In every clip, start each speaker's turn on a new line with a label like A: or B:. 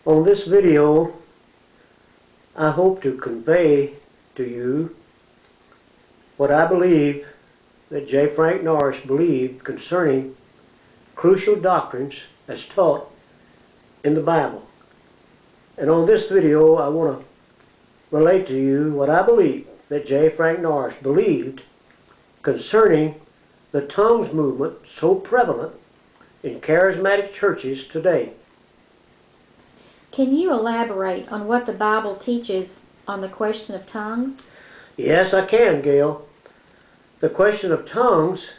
A: On this video, I hope to convey to you what I believe that J. Frank Norris believed concerning crucial doctrines as taught in the Bible. And on this video, I want to relate to you what I believe that J. Frank Norris believed concerning the tongues movement so prevalent in charismatic churches today.
B: Can you elaborate on what the Bible teaches on the question of tongues?
A: Yes, I can, Gail. The question of tongues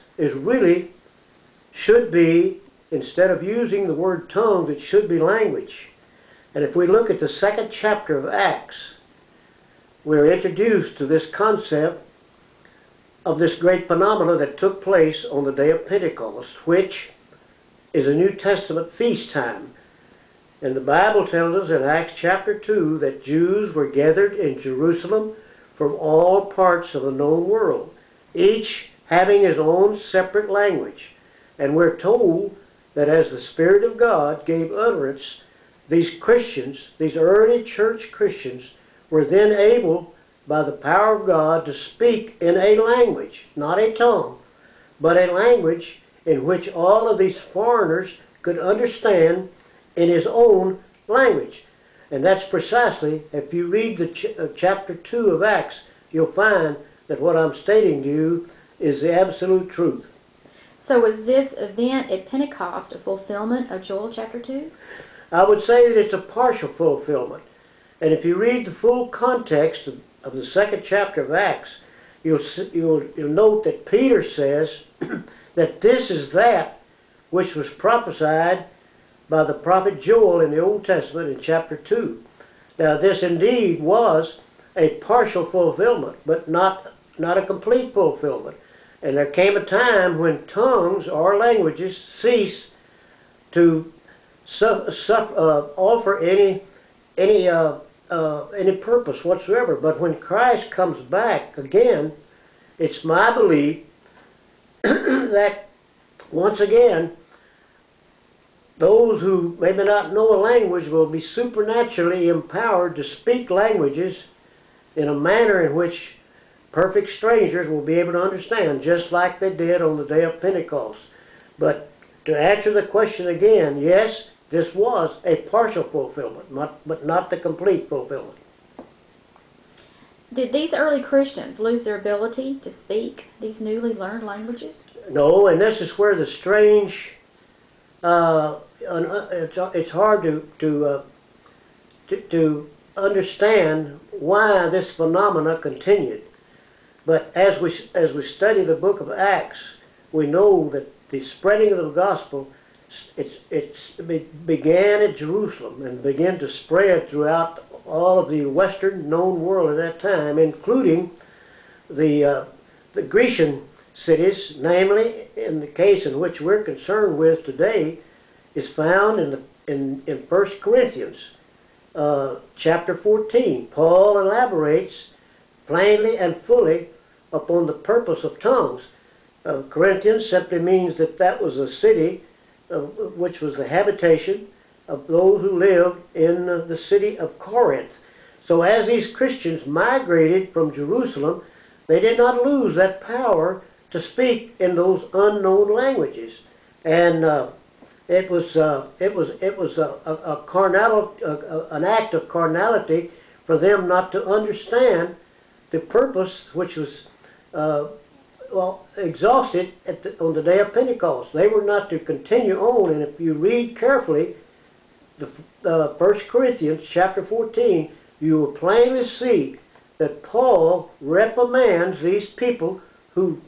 A: should be, instead of using the word tongues, it should be language. And if we look at the 2nd chapter of Acts, we're introduced to this concept of this great phenomenon that took place on the day of Pentecost, which is a New Testament feast time. And the Bible tells us in Acts chapter 2 that Jews were gathered in Jerusalem from all parts of the known world, each having his own separate language. And we're told that as the Spirit of God gave utterance, these Christians, these early church Christians, were then able, by the power of God, to speak in a language, not a tongue, but a language in which all of these foreigners could understand in his own language. And that's precisely, if you read the chapter 2 of Acts, you'll find that what I'm stating to you is the absolute truth.
B: So was this event at Pentecost a fulfillment of Joel chapter 2?
A: I would say that it's a partial fulfillment. And if you read the full context of the 2nd chapter of Acts, you'll note that Peter says that this is that which was prophesied by the prophet Joel in the Old Testament in chapter 2. Now this indeed was a partial fulfillment, but not a complete fulfillment. And there came a time when tongues or languages cease to offer any purpose whatsoever. But when Christ comes back again, it's my belief that once again, those who maybe not know a language will be supernaturally empowered to speak languages in a manner in which perfect strangers will be able to understand, just like they did on the day of Pentecost. But to answer the question again, yes, this was a partial fulfillment, but not the complete fulfillment.
B: Did these early Christians lose their ability to speak these newly learned languages?
A: No, and this is where the strange, it's hard to understand why this phenomena continued. But as we study the book of Acts, we know that the spreading of the gospel it began at Jerusalem and began to spread throughout all of the Western known world at that time, including the Grecian cities, namely in the case in which we're concerned with today, is found in 1 Corinthians chapter 14. Paul elaborates plainly and fully upon the purpose of tongues. Corinthians simply means that was a city which was the habitation of those who lived in the city of Corinth. So as these Christians migrated from Jerusalem, they did not lose that power to speak in those unknown languages. And it was an act of carnality for them not to understand the purpose which was exhausted on the day of Pentecost. They were not to continue on. And if you read carefully the 1 Corinthians chapter 14, you will plainly see that Paul reprimands these people who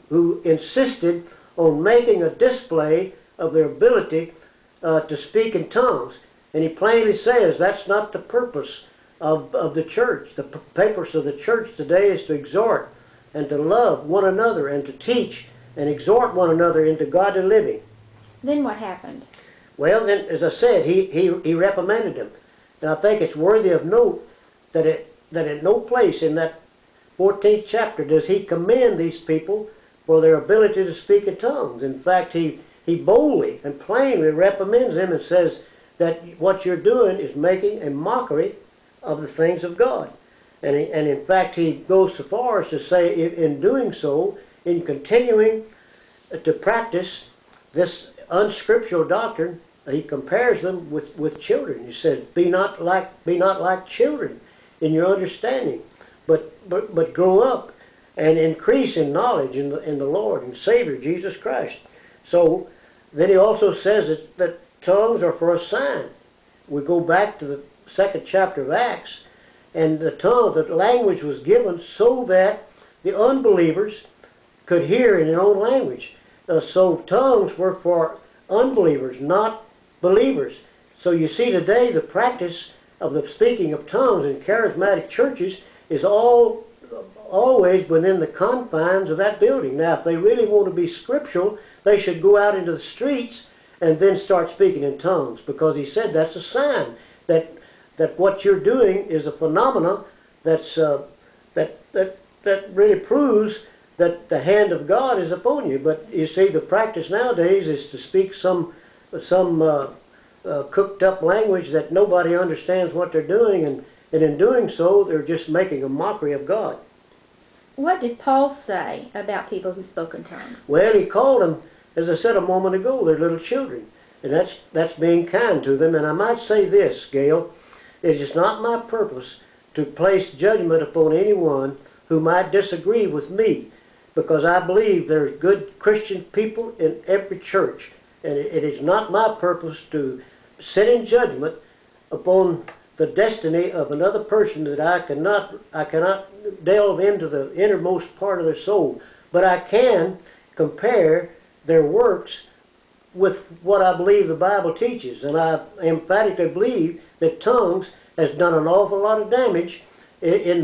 A: insisted on making a display of their ability to speak in tongues. And he plainly says that's not the purpose of the church. The purpose of the church today is to exhort and to love one another and to teach and exhort one another into godly living.
B: Then what happened?
A: Well, then, as I said, he reprimanded them. And I think it's worthy of note that at no place in that 14th chapter does he commend these people for their ability to speak in tongues. In fact, he boldly and plainly reprimands them and says that what you're doing is making a mockery of the things of God. And in fact, he goes so far as to say, in doing so, in continuing to practice this unscriptural doctrine, he compares them with children. He says, be not like children in your understanding, but grow up and increase in knowledge in the Lord and Savior Jesus Christ. So then he also says that tongues are for a sign. We go back to the 2nd chapter of Acts, and the language was given so that the unbelievers could hear in their own language. So tongues were for unbelievers, not believers. So you see today the practice of the speaking of tongues in charismatic churches is always within the confines of that building. Now, if they really want to be scriptural, they should go out into the streets and then start speaking in tongues, because he said that's a sign that what you're doing is a phenomenon that really proves that the hand of God is upon you. But you see, the practice nowadays is to speak some cooked up language that nobody understands what they're doing, and in doing so, they're just making a mockery of God.
B: What did Paul say about people who spoke in tongues?
A: Well, he called them, as I said a moment ago, they're little children. And that's being kind to them. And I might say this, Gail, it is not my purpose to place judgment upon anyone who might disagree with me, because I believe there's good Christian people in every church. And it is not my purpose to sit in judgment upon the destiny of another person that I cannot delve into the innermost part of their soul. But I can compare their works with what I believe the Bible teaches. And I emphatically believe that tongues has done an awful lot of damage in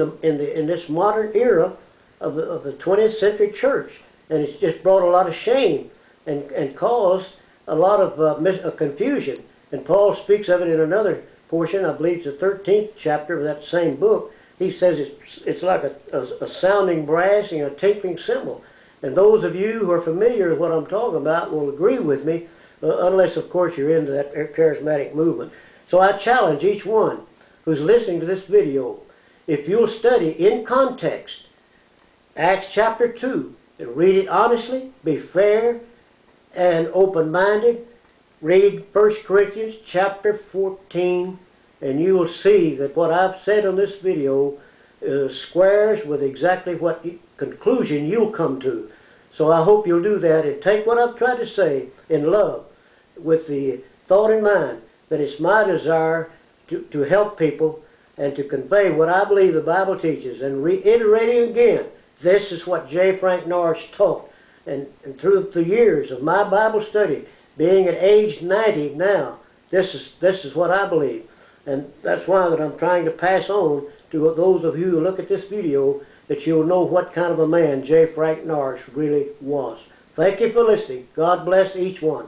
A: this modern era of the 20th century church. And it's just brought a lot of shame and caused a lot of confusion. And Paul speaks of it in another portion, I believe it's the 13th chapter of that same book. He says it's like a sounding brass and a tinkling cymbal. And those of you who are familiar with what I'm talking about will agree with me, unless, of course, you're into that charismatic movement. So I challenge each one who's listening to this video, if you'll study in context Acts chapter 2 and read it honestly, be fair and open-minded, read 1 Corinthians chapter 14, and you will see that what I've said on this video squares with exactly what the conclusion you'll come to. So I hope you'll do that and take what I've tried to say in love, with the thought in mind that it's my desire to help people and to convey what I believe the Bible teaches. And reiterating again, this is what J. Frank Norris taught. And through the years of my Bible study, being at age 90 now, this is what I believe. And that's why that I'm trying to pass on to those of you who look at this video, that you'll know what kind of a man J. Frank Norris really was. Thank you for listening. God bless each one.